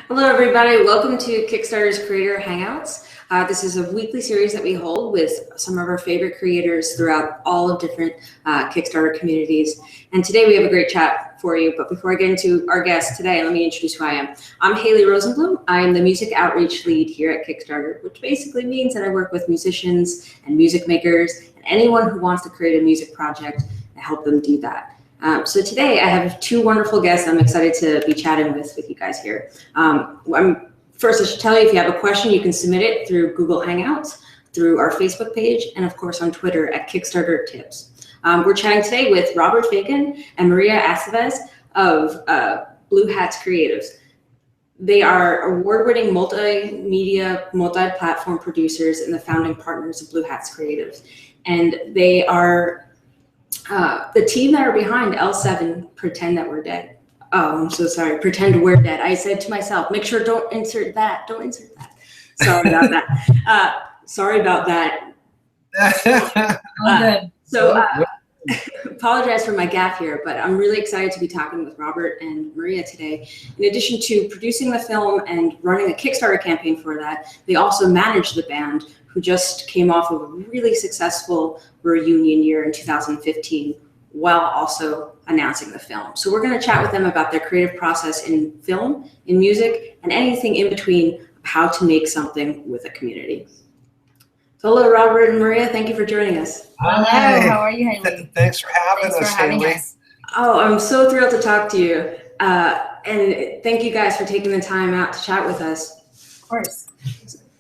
Hello, everybody. Welcome to Kickstarter's Creator Hangouts. This is a weekly series that we hold with some of our favorite creators throughout all of different Kickstarter communities. And today we have a great chat for you. But before I get into our guest today, let me introduce who I am. I'm Haley Rosenblum. I am the music outreach lead here at Kickstarter, which basically means that I work with musicians and music makers and anyone who wants to create a music project and help them do that. So today I have two wonderful guests I'm excited to be chatting with you guys here. First, I should tell you, if you have a question, you can submit it through Google Hangouts, through our Facebook page, and of course on Twitter at Kickstarter Tips. We're chatting today with Robert Fagan and Maria Aceves of Blue Hats Creatives. They are award-winning multimedia, multi-platform producers and the founding partners of Blue Hats Creatives. And they are the team that are behind L7, Pretend That We're Dead. Oh, I'm so sorry. Pretend We're Dead. I said to myself, make sure don't insert that. Don't insert that. Sorry about that. Sorry about that. Apologize for my gaffe here, but I'm really excited to be talking with Robert and Maria today. In addition to producing the film and running a Kickstarter campaign for that, they also manage the band, who just came off of a really successful reunion year in 2015, while also announcing the film. So we're going to chat with them about their creative process in film, in music, and anything in between, how to make something with a community. So hello, Robert and Maria. Thank you for joining us. Hi. Hello. How are you, Haley? Thanks for having us. Oh, I'm so thrilled to talk to you. And thank you guys for taking the time out to chat with us. Of course.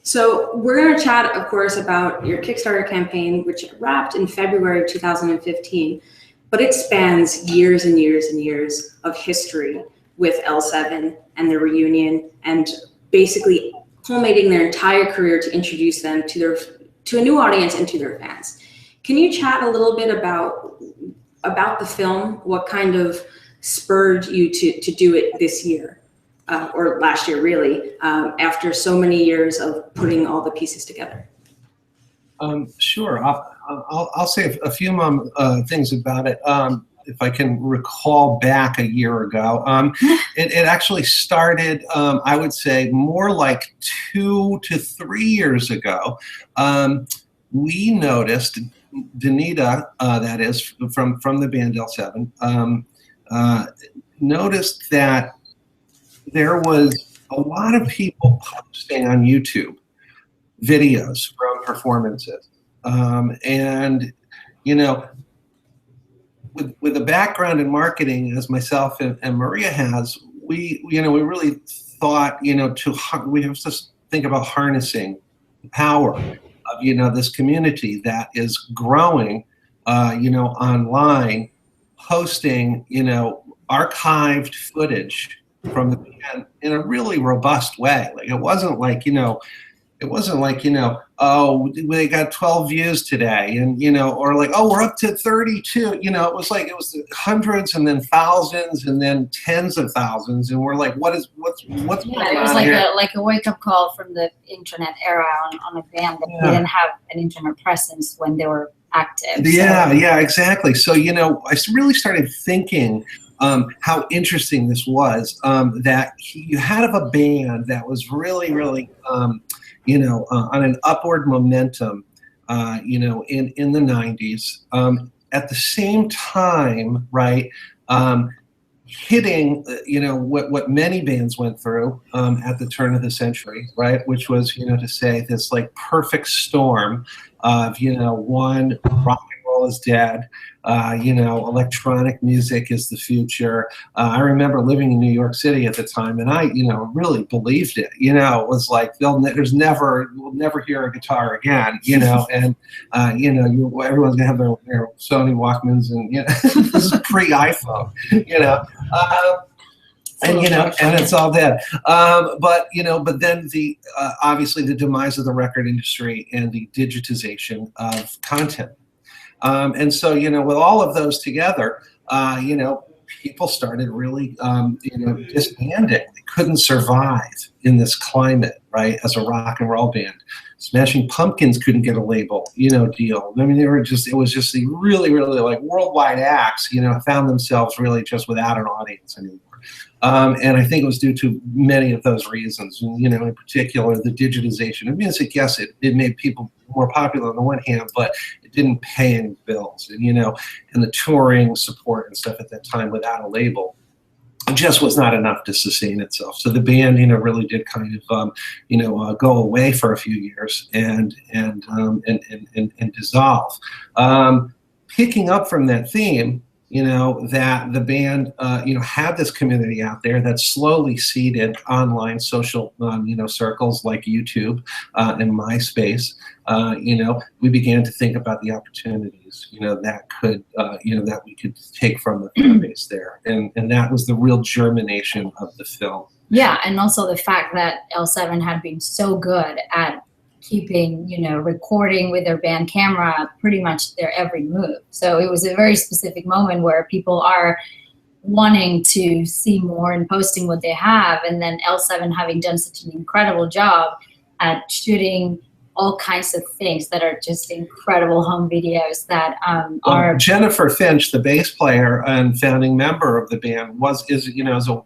So we're going to chat, of course, about your Kickstarter campaign, which wrapped in February of 2015, but it spans years and years and years of history with L7 and the reunion, and basically culminating their entire career to introduce them to a new audience and to their fans. Can you chat a little bit about the film? What kind of spurred you to do it this year? Or last year, really, after so many years of putting all the pieces together? Sure. I'll say a few things about it. If I can recall back a year ago, it actually started, I would say, more like 2 to 3 years ago. We noticed, Danita, that is, from the band L7, noticed that there was a lot of people posting on YouTube videos from performances. And, you know, with a background in marketing as myself and Maria has, we really thought, we have to think about harnessing the power of, this community that is growing, online, posting, archived footage from the band in a really robust way. Like it wasn't like, oh, they got 12 views today, and or like, oh, we're up to 32. It was like, it was hundreds and then thousands and then tens of thousands, and we're like, what's going on it was like a wake-up call from the internet era on a band that didn't have an internet presence when they were active. Yeah, exactly. So I really started thinking how interesting this was, that you had a band that was really, really, on an upward momentum, in the 90s. At the same time, right, hitting, what many bands went through at the turn of the century, right, which was, to say this like perfect storm of, one, rock and roll is dead. Electronic music is the future. I remember living in New York City at the time, and I, really believed it. It was like we'll never hear a guitar again. And everyone's gonna have their Sony Walkmans, and this is pre-iPhone. And it's all dead. But then the obviously the demise of the record industry and the digitization of content. And so, with all of those together, people started really, disbanding. They couldn't survive in this climate, right, as a rock and roll band. Smashing Pumpkins couldn't get a label, deal. I mean, it was just the really, really like worldwide acts, found themselves really just without an audience anymore. And I think it was due to many of those reasons. You know, in particular, the digitization of music. Yes, it made people more popular on the one hand, but it didn't pay any bills. And, you know, and the touring support and stuff at that time without a label just was not enough to sustain itself. So the band, you know, really did kind of, go away for a few years and dissolve. Picking up from that theme, you know, that the band, had this community out there that slowly seeded online social, circles like YouTube and MySpace. We began to think about the opportunities, that could, that we could take from the fan base there. And that was the real germination of the film. Yeah, and also the fact that L7 had been so good at keeping, recording with their band camera pretty much their every move. So it was a very specific moment where people are wanting to see more and posting what they have. And then L7 having done such an incredible job at shooting all kinds of things that are just incredible home videos that are. Jennifer Finch, the bass player and founding member of the band, is a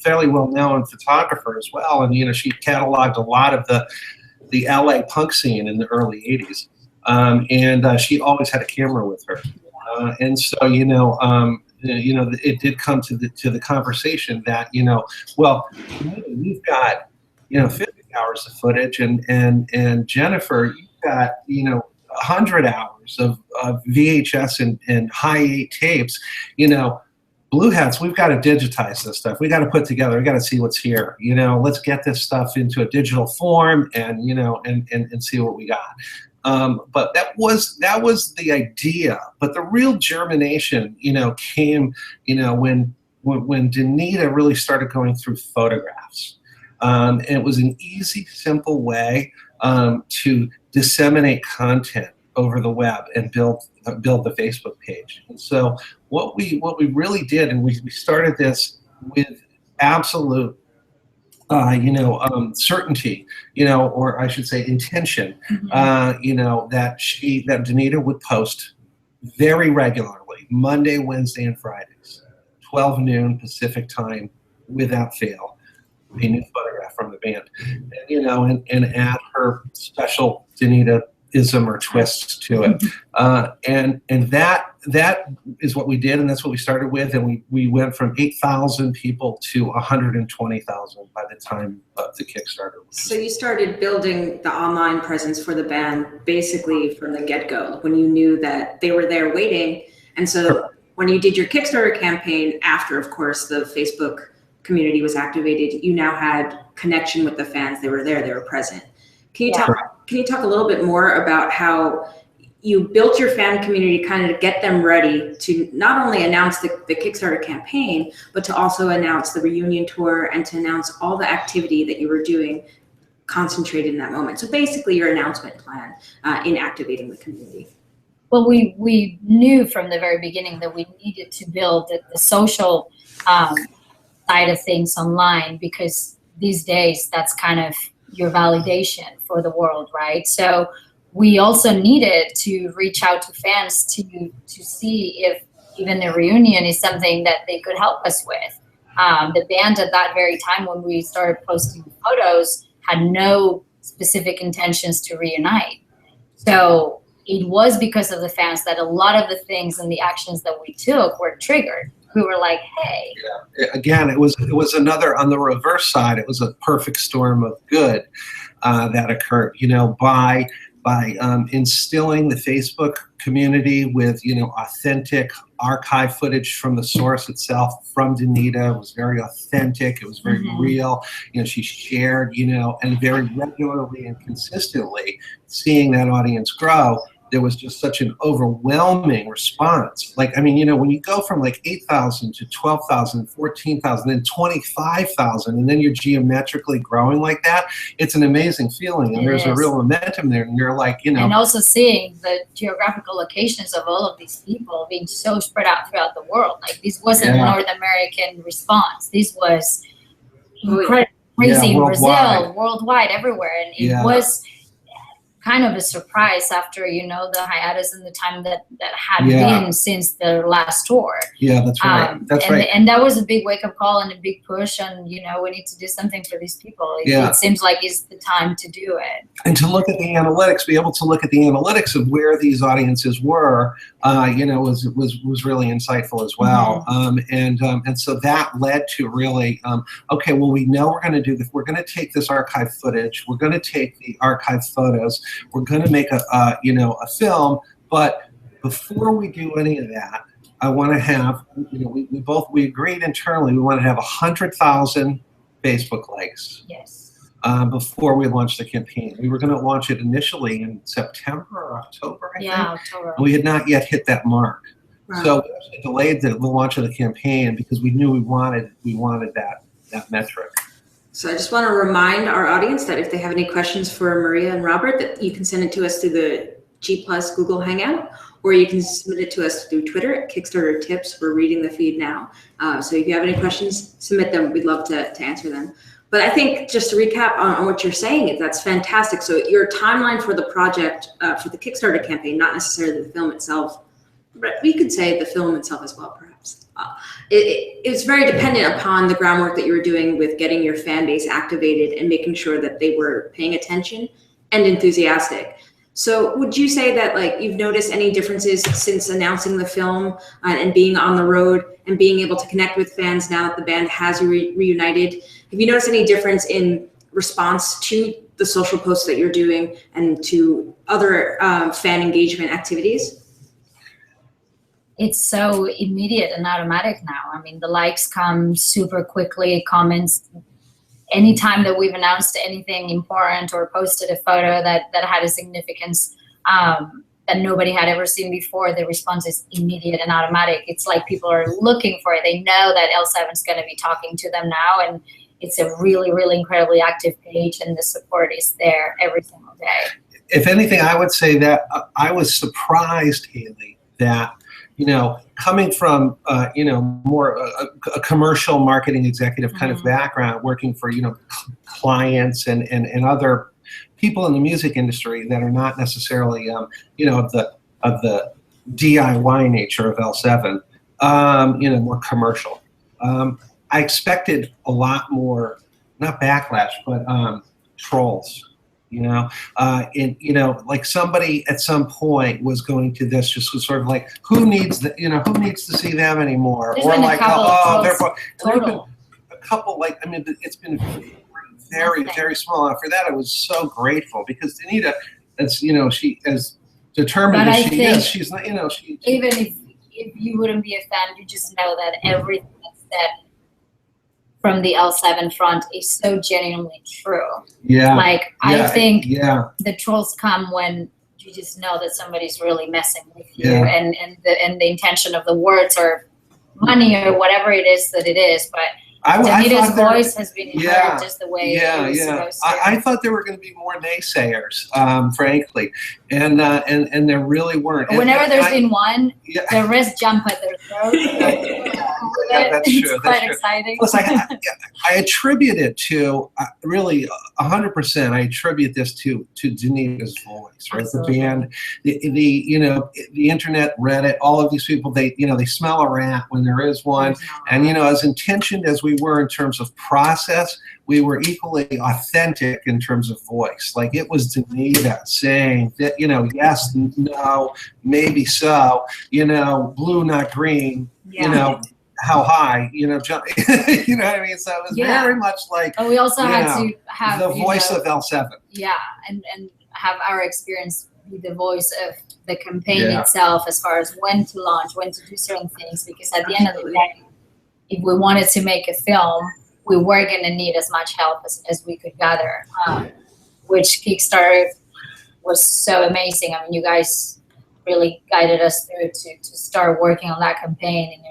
fairly well-known photographer as well. And, she cataloged a lot of the LA punk scene in the early 80s. And she always had a camera with her. And so, it did come to the conversation that, we've got, 50 hours of footage and Jennifer, you've got, 100 hours of VHS and high 8 tapes, Blue Hats, we've got to digitize this stuff. We got to put together. We got to see what's here. Let's get this stuff into a digital form and and see what we got. But that was the idea. But the real germination, came, when Danita really started going through photographs. And it was an easy, simple way to disseminate content over the web and build the Facebook page. And so what we really did, and we started this with absolute certainty, or I should say intention, that Danita would post very regularly, Monday, Wednesday, and Fridays, 12 noon Pacific time, without fail, a new photograph from the band, and add her special Danita-ism or twist to it, and that is what we did, and that's what we started with, and we went from 8,000 people to 120,000 by the time of the Kickstarter. So you started building the online presence for the band basically from the get-go, when you knew that they were there waiting, and so when you did your Kickstarter campaign, after, of course, the Facebook community was activated, you now had connection with the fans. They were there, they were present. Can you talk a little bit more about how you built your fan community kind of to get them ready to not only announce the Kickstarter campaign, but to also announce the reunion tour and to announce all the activity that you were doing concentrated in that moment? So basically your announcement plan in activating the community. Well, we knew from the very beginning that we needed to build the social side of things online, because these days that's kind of your validation for the world, right? So we also needed to reach out to fans to see if even the reunion is something that they could help us with. The band at that very time, when we started posting photos, had no specific intentions to reunite. So it was because of the fans that a lot of the things and the actions that we took were triggered. We were like, hey. Yeah. Again, it was another, on the reverse side, it was a perfect storm of good that occurred, by instilling the Facebook community with, authentic archive footage from the source itself, from Danita. It was very authentic. It was very real. She shared, and very regularly and consistently, seeing that audience grow. There was just such an overwhelming response. When you go from 8,000 to 12,000, 14,000, then 25,000, and then you're geometrically growing like that, it's an amazing feeling. And there's a real momentum there. And you're like, And also seeing the geographical locations of all of these people being so spread out throughout the world. This wasn't a North American response. This was incredible, crazy in Brazil, worldwide, everywhere. And it was kind of a surprise after, you know, the hiatus and the time that had been since the last tour. Yeah, that's right. That's right. And that was a big wake-up call and a big push, and, you know, we need to do something for these people. It seems like it's the time to do it. And to look at the analytics, be able to look at the analytics of where these audiences were, you know, was really insightful as well. And so that led to really, okay, well, we know we're going to do this. We're going to take this archive footage. We're going to take the archive photos. We're going to make you know, a film. But before we do any of that, I want to have, you know, we agreed internally we want to have 100,000 Facebook likes. Yes. Before we launched the campaign. We were going to launch it initially in September or October, I think. October. And we had not yet hit that mark. Wow. So we actually delayed the launch of the campaign because we knew we wanted that metric. So I just want to remind our audience that if they have any questions for Maria and Robert, that you can send it to us through the G+ Google Hangout, or you can submit it to us through Twitter at Kickstarter Tips. We're reading the feed now. So if you have any questions, submit them. We'd love to answer them. But I think just to recap on what you're saying, that's fantastic. So your timeline for the project, for the Kickstarter campaign, not necessarily the film itself, but we could say the film itself as well, perhaps. It's very dependent upon the groundwork that you were doing with getting your fan base activated and making sure that they were paying attention and enthusiastic. So would you say that, like, you've noticed any differences since announcing the film and being on the road and being able to connect with fans now that the band has reunited? Have you noticed any difference in response to the social posts that you're doing and to other fan engagement activities? It's so immediate and automatic now. I mean, the likes come super quickly, comments. Anytime that we've announced anything important or posted a photo that had a significance that nobody had ever seen before, the response is immediate and automatic. It's like people are looking for it. They know that L7 is going to be talking to them now, and it's a really, really incredibly active page, and the support is there every single day. If anything, I would say that I was surprised, Haley, that, you know, coming from, you know, more a commercial marketing executive kind of background, working for, you know, clients and other people in the music industry that are not necessarily, you know, of the DIY nature of L7, you know, more commercial. I expected a lot more, not backlash, but trolls. You know, and, you know, like somebody at some point was going to this, just was sort of like, who needs the, you know, who needs to see them anymore? There's or been like, total. A couple, like, I mean, it's been very, very small. And for that, I was so grateful because Anita, as you know, she as determined as she is, she's not, you know, she even if you wouldn't be a fan, you just know that everything that's said from the L7 front is so genuinely true. Yeah. Like, I think the trolls come when you just know that somebody's really messing with you, and the intention of the words or money or whatever it is that it is. But Anita's voice has been heard just the way it was supposed to. I thought there were going to be more naysayers, frankly, and there really weren't. Whenever there's been one, the rest jump at their throat. That's true. It's quite exciting. Plus, I attribute it to really 100%. I attribute this to Danita's voice, right? Absolutely. The band, the you know, the internet, Reddit, all of these people, they, you know, they smell a rat when there is one, and, you know, as intentioned as we were in terms of process, we were equally authentic in terms of voice. Like, it was Danita saying that, you know, yes, no, maybe so, you know, blue, not green, you know, how high, you know, jump, you know what I mean? So it was very much like, but we also had to have the voice of L7. Yeah, and have our experience be the voice of the campaign itself, as far as when to launch, when to do certain things, because at the end of the day, if we wanted to make a film, we were going to need as much help as we could gather, which Kickstarter was so amazing. I mean, you guys really guided us through to start working on that campaign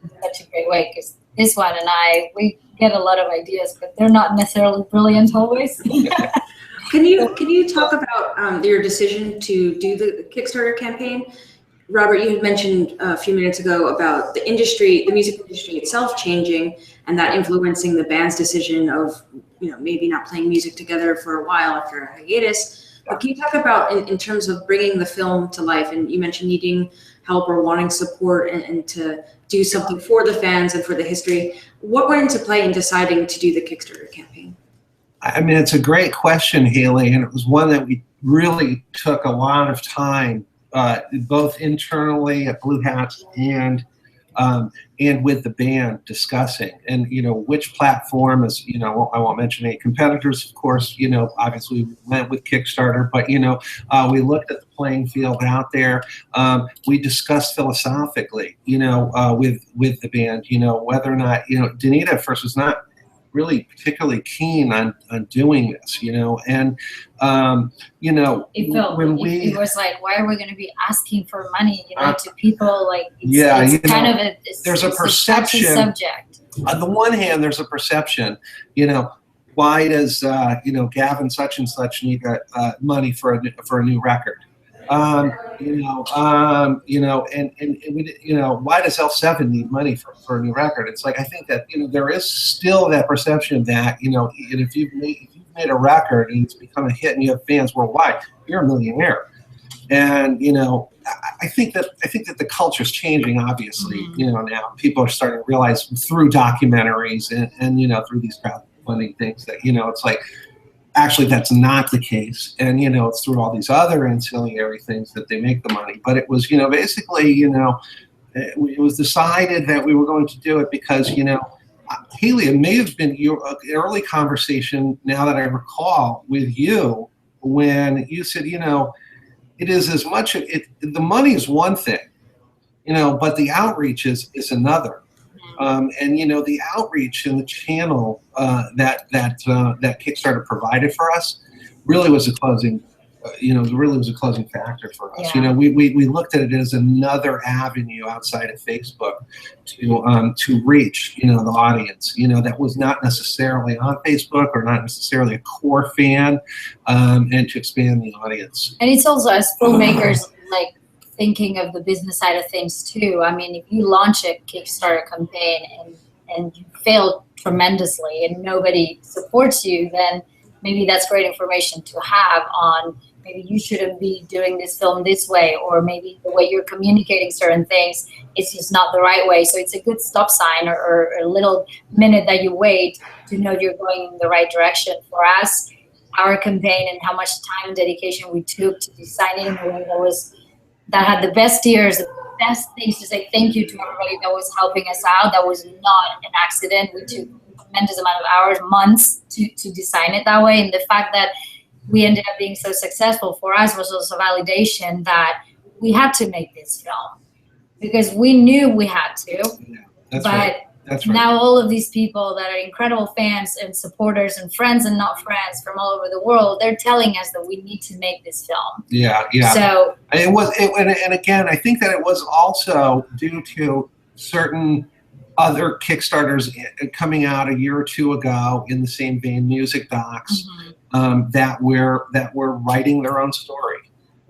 in such a great way, because this one and we get a lot of ideas, but they're not necessarily brilliant always. Can you talk about your decision to do the Kickstarter campaign? Robert, you had mentioned a few minutes ago about the industry, the music industry itself changing, and that influencing the band's decision of, you know, maybe not playing music together for a while after a hiatus. Can you talk about in terms of bringing the film to life? And you mentioned needing help or wanting support and to do something for the fans and for the history. What went into play in deciding to do the Kickstarter campaign? I mean, it's a great question, Haley, and it was one that we really took a lot of time, both internally at Blue Hat and with the band discussing, and which platform is, I won't mention any competitors, of course, obviously we went with Kickstarter, but we looked at the playing field out there. We discussed philosophically, with the band, whether or not, Danita at first was not really particularly keen on doing this, and it was like, why are we going to be asking for money, to people? Like, it's kind of there's a perception. Subject. On the one hand, there's a perception, why does Gavin such and such need money for a new record? And why does L7 need money for a new record? It's like, I think that, there is still that perception that, if you've made a record and it's become a hit and you have fans worldwide, you're a millionaire. And, I think that the culture's changing, obviously. Now people are starting to realize through documentaries and through these crowdfunding things that, it's like, actually, that's not the case, and it's through all these other ancillary things that they make the money. But it was, basically, it was decided that we were going to do it because, Haley, it may have been your early conversation, now that I recall, with you when you said, it is as much the money is one thing, but the outreach is another. And the outreach and the channel that Kickstarter provided for us really was a closing, factor for us. Yeah. We looked at it as another avenue outside of Facebook to reach the audience that was not necessarily on Facebook or not necessarily a core fan, and to expand the audience. And it's also, as filmmakers, like, thinking of the business side of things too. I mean, if you launch a Kickstarter campaign and you fail tremendously and nobody supports you, then maybe that's great information to have on maybe you shouldn't be doing this film this way, or maybe the way you're communicating certain things is just not the right way. So it's a good stop sign or a little minute that you wait to know you're going in the right direction. For us, our campaign and how much time and dedication we took to design it in a way that had the best tears, the best things to say thank you to everybody that was helping us out. That was not an accident. We took a tremendous amount of hours, months to design it that way. And the fact that we ended up being so successful for us was also validation that we had to make this film because we knew we had to. Yeah, that's but right. That's right. Now all of these people that are incredible fans and supporters and friends and not friends from all over the world, they're telling us that we need to make this film. Yeah. So and again, I think that it was also due to certain other Kickstarters coming out a year or two ago in the same vein, music docs, that were writing their own story.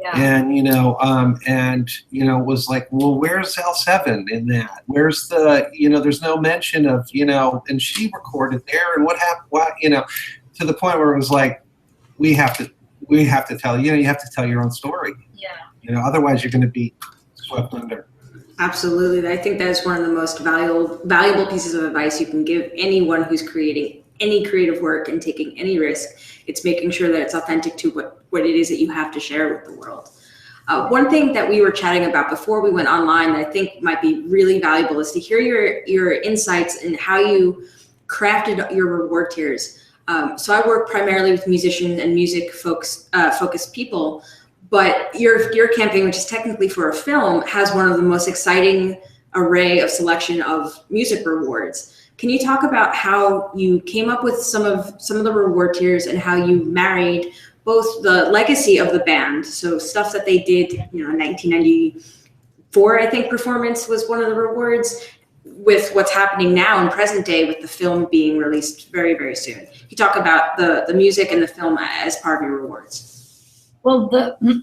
Yeah. And it was like, well, where's L7 in that? Where's the there's no mention of and she recorded there, and what happened? To the point where it was like, we have to tell you have to tell your own story. Yeah. Otherwise you're going to be swept under. Absolutely, I think that's one of the most valuable pieces of advice you can give anyone who's creating any creative work and taking any risk. It's making sure that it's authentic to what it is that you have to share with the world. One thing that we were chatting about before we went online that I think might be really valuable is to hear your insights and how you crafted your reward tiers. So I work primarily with musicians and music focused people, but your campaign, which is technically for a film, has one of the most exciting array of selection of music rewards. Can you talk about how you came up with some of the reward tiers and how you married both the legacy of the band, so stuff that they did, in 1994, I think performance was one of the rewards, with what's happening now in present day with the film being released very, very soon. You talk about the music and the film as part of your rewards. Well,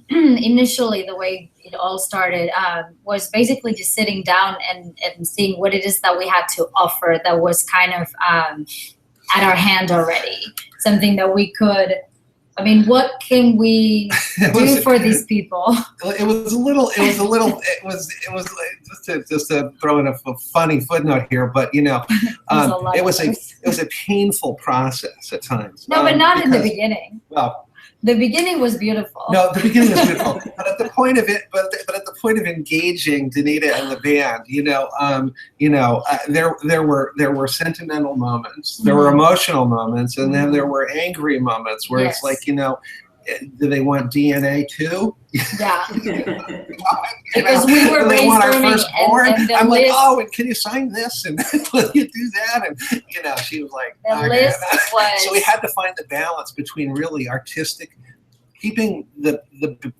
initially the way it all started was basically just sitting down and seeing what it is that we had to offer that was kind of at our hand already, something that we could I mean, what can we do for these people? It was like, just to throw in a funny footnote here, but you know, it was a painful process at times. No, but not in the beginning. Well, the beginning was beautiful. No, the beginning was beautiful, but at the point of it, but at the point of engaging Danita and the band, there were sentimental moments, there were emotional moments, and then there were angry moments where it's like, do they want DNA too? Yeah. Because we were brainstorming and I'm like, oh, and can you sign this and will you do that? And she was like, the list was. So we had to find the balance between really artistic, keeping the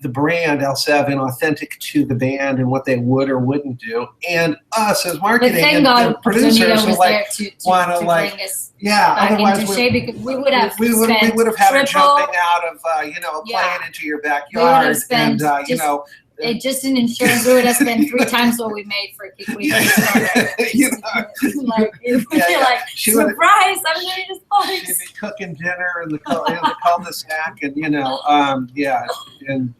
brand L7 authentic to the band and what they would or wouldn't do, and us as marketing and producers who like want to like, otherwise we would have had her jumping out of playing into your backyard, and just in insurance we would have spent 3 times what we made for Kickstarter. Surprise! I'm doing this voice. She'd be cooking dinner in the cul-de-sac, and and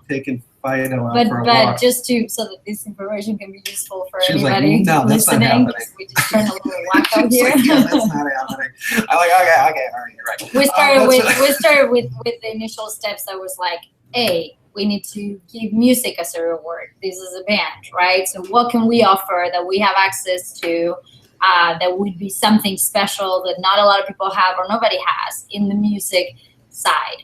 taking Fido out for a walk. But just so that this information can be useful for Like, anybody no, listening, we just turn a little wacko here. Like, yeah, that's not happening. I'm like, okay, all right, you're right. We started with the initial steps that was like, we need to give music as a reward. This is a band, right? So what can we offer that we have access to that would be something special that not a lot of people have or nobody has in the music side?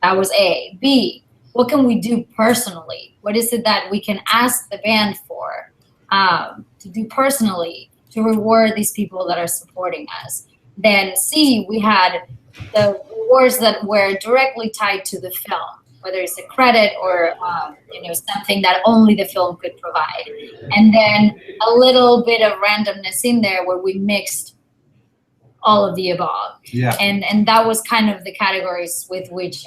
That was A. B, what can we do personally? What is it that we can ask the band for to do personally to reward these people that are supporting us? Then C, we had the rewards that were directly tied to the film, whether it's a credit or something that only the film could provide. And then a little bit of randomness in there where we mixed all of the above. Yeah. And that was kind of the categories with which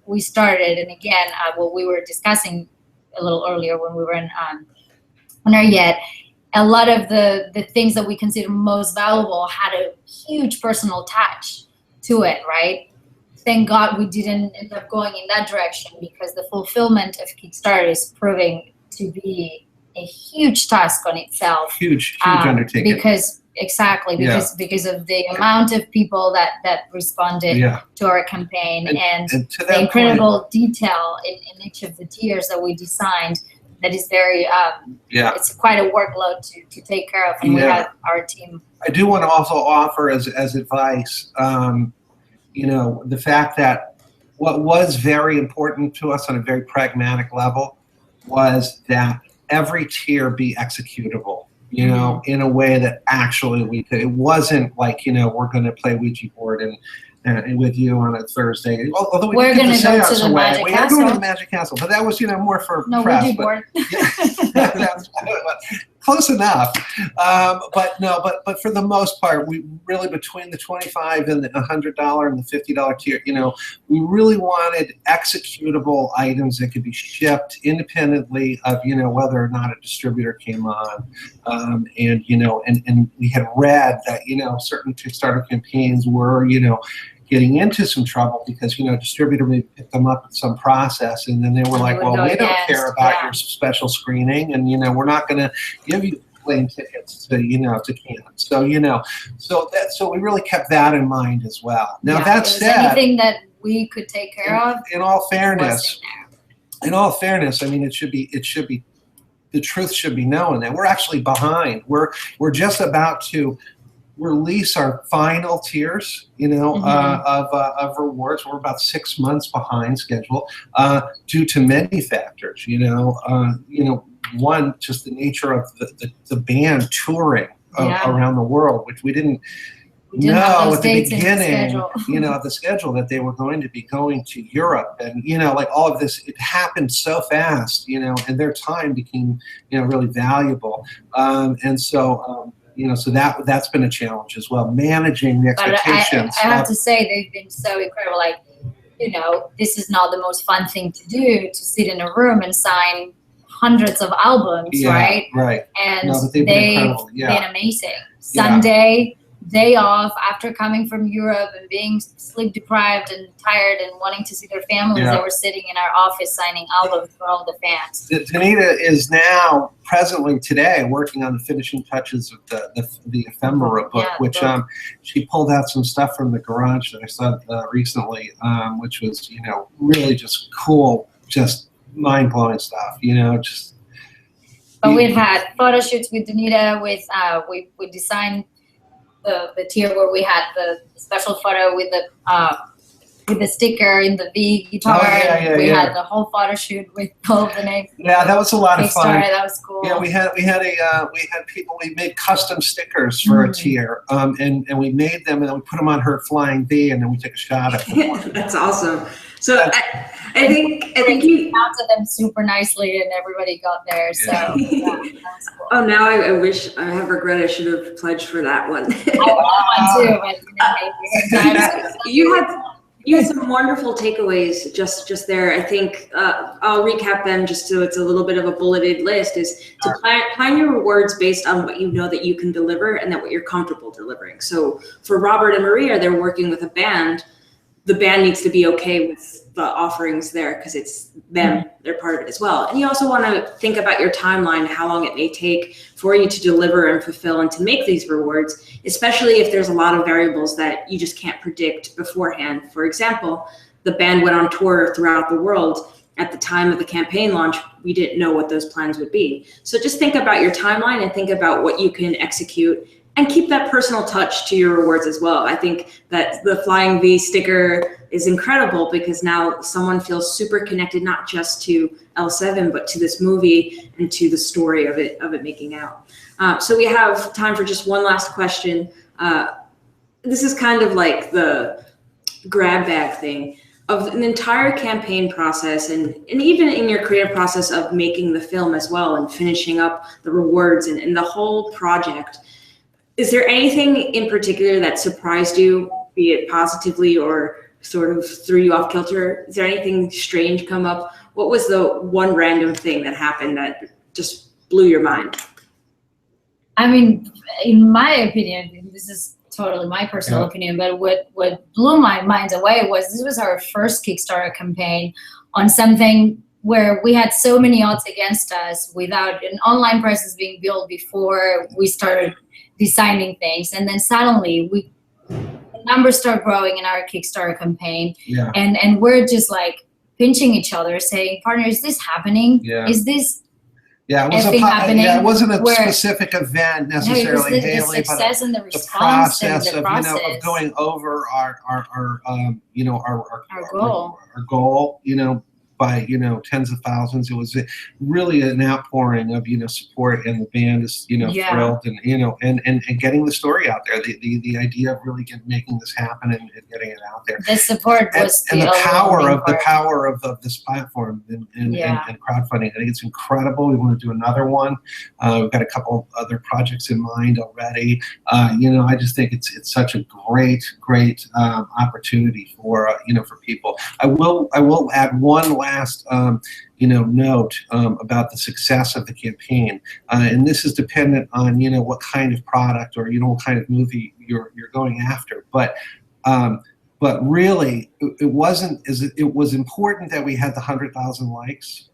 we started. And again, what we were discussing a little earlier when we were on our Yet, a lot of the things that we consider most valuable had a huge personal touch to it, right? Thank God we didn't end up going in that direction, because the fulfillment of Kickstarter is proving to be a huge task on itself. Huge undertaking. Because of the amount of people that responded to our campaign and the incredible detail in each of the tiers that we designed. That is very, it's quite a workload to take care of, and we have our team. I do want to also offer as advice, the fact that what was very important to us on a very pragmatic level was that every tier be executable, in a way that actually we could. It wasn't like, we're going to play Ouija board and with you on a Thursday. Although we're going to go to the Magic Castle. We are going to the Magic Castle, but that was, more for press. Ouija board. Close enough. But for the most part, we really, between the $25 and the $100 and the $50 tier, we really wanted executable items that could be shipped independently of, whether or not a distributor came on. And we had read that, certain Kickstarter campaigns were, getting into some trouble because, distributor may pick them up in some process, and then they were like, well, we don't care about your special screening, and, we're not going to give you plane tickets to, to Cannes. So, so we really kept that in mind as well. Now, that said, anything that we could take care of. In all fairness, I mean, it should be, the truth should be known that we're actually behind. We're just about to release our final tiers, of rewards. We're about 6 months behind schedule due to many factors. One, just the nature of the band touring around the world, which we didn't know at the beginning, of the schedule, that they were going to be going to Europe, and like all of this, it happened so fast, and their time became really valuable, and so. So that's been a challenge as well, managing the expectations. But I have to say, they've been so incredible. Like, this is not the most fun thing to do, to sit in a room and sign hundreds of albums, right? Right. And they've been amazing. Yeah. Sunday, day off after coming from Europe and being sleep deprived and tired and wanting to see their families. They were sitting in our office signing albums for all the fans. Danita is now presently today working on the finishing touches of the ephemera book, which she pulled out some stuff from the garage that I saw recently, which was really just cool, just mind-blowing stuff. But we've had photo shoots with Danita. We designed the tier where we had the special photo with the sticker in the V guitar. We had the whole photo shoot with all of the names. Yeah, that was a lot of fun. That was cool. Yeah, we had people. We made custom stickers for a tier, and we made them, and then we put them on her flying V, and then we took a shot at them. That's awesome. So I think you mounted them super nicely, and everybody got there. So that was cool. Oh, now I wish I have regret. I should have pledged for that one. I want one too, but you had some wonderful takeaways just there. I think I'll recap them just so it's a little bit of a bulleted list. Is to plan your rewards based on what you know that you can deliver and that what you're comfortable delivering. So for Robert and Maria, they're working with a band. The band needs to be okay with the offerings there because it's them, they're part of it as well. And you also want to think about your timeline, how long it may take for you to deliver and fulfill and to make these rewards, especially if there's a lot of variables that you just can't predict beforehand. For example, the band went on tour throughout the world. At the time of the campaign launch, we didn't know what those plans would be. So just think about your timeline and think about what you can execute and keep that personal touch to your rewards as well. I think that the Flying V sticker is incredible because now someone feels super connected, not just to L7, but to this movie and to the story of it making out. So we have time for just one last question. This is kind of like the grab bag thing of an entire campaign process and even in your creative process of making the film as well and finishing up the rewards and the whole project. Is there anything in particular that surprised you, be it positively or sort of threw you off kilter? Is there anything strange come up? What was the one random thing that happened that just blew your mind? I mean, in my opinion, this is totally my personal opinion, but what blew my mind away was this was our first Kickstarter campaign on something where we had so many odds against us without an online presence being built before we started designing things, and then suddenly the numbers start growing in our Kickstarter campaign, and we're just like pinching each other, saying, "Partner, is this happening? Is this happening?" It wasn't a specific event necessarily, the success but and the response process and the of process. of going over our goal, by tens of thousands. It was really an outpouring of support, and the band is thrilled, and getting the story out there. The idea of really making this happen and getting it out there. The support was and the power of this platform and crowdfunding. I think it's incredible. We want to do another one. We've got a couple of other projects in mind already. I just think it's such a great opportunity for for people. I will add one last note about the success of the campaign, and this is dependent on what kind of product or what kind of movie you're going after. But really, it was important that we had the 100,000 likes,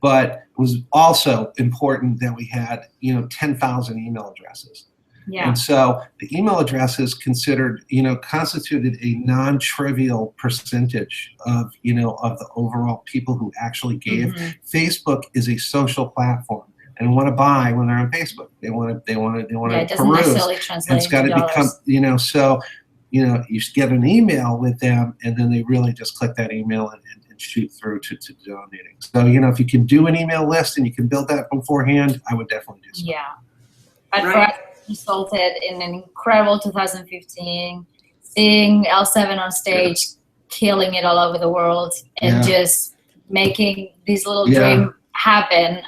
but it was also important that we had 10,000 email addresses. Yeah. And so the email addresses constituted a non-trivial percentage of the overall people who actually gave. Facebook is a social platform, and want to buy when they're on Facebook. They want to peruse. And it's got to become so you get an email with them, and then they really just click that email and shoot through to donating. So if you can do an email list and you can build that beforehand, I would definitely do so. Yeah. But for us, resulted in an incredible 2015, seeing L7 on stage, killing it all over the world, and just making this little dream happen.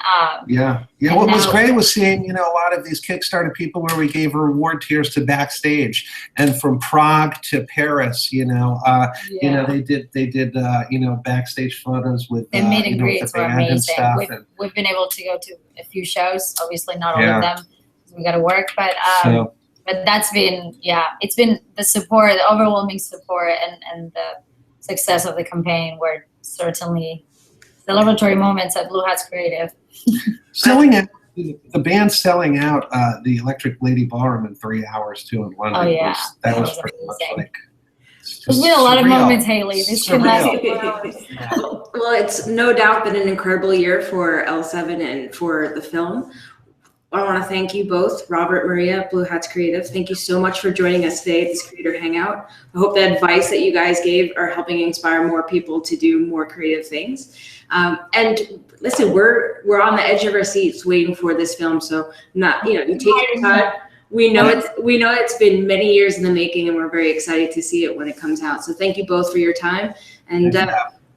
What was great was seeing a lot of these Kickstarter people where we gave reward tiers to backstage, and from Prague to Paris. They did backstage photos with the meet and greets were amazing. We've been able to go to a few shows, obviously not all of them. We got to work, but but that's been, it's been the support, the overwhelming support, and the success of the campaign were certainly celebratory moments at Blue Hats Creative. Selling out, the band selling out the Electric Lady Ballroom in 3 hours too in London. Oh yeah, that was pretty much like. There's been a lot of moments, Haley. This can last Well, it's no doubt been an incredible year for L7 and for the film. I want to thank you both, Robert, Maria, Blue Hats Creative. Thank you so much for joining us today at this Creator Hangout. I hope the advice that you guys gave are helping inspire more people to do more creative things. And listen, we're on the edge of our seats waiting for this film. So you take your time. We know it's been many years in the making, and we're very excited to see it when it comes out. So thank you both for your time. And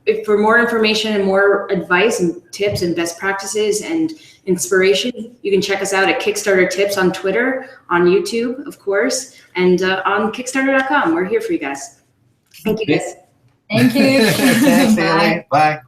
if for more information and more advice and tips and best practices and inspiration, you can check us out at Kickstarter Tips on Twitter, on YouTube, of course, and on Kickstarter.com. We're here for you guys. Thank you, guys. Thank you. Thanks, Haley. Bye.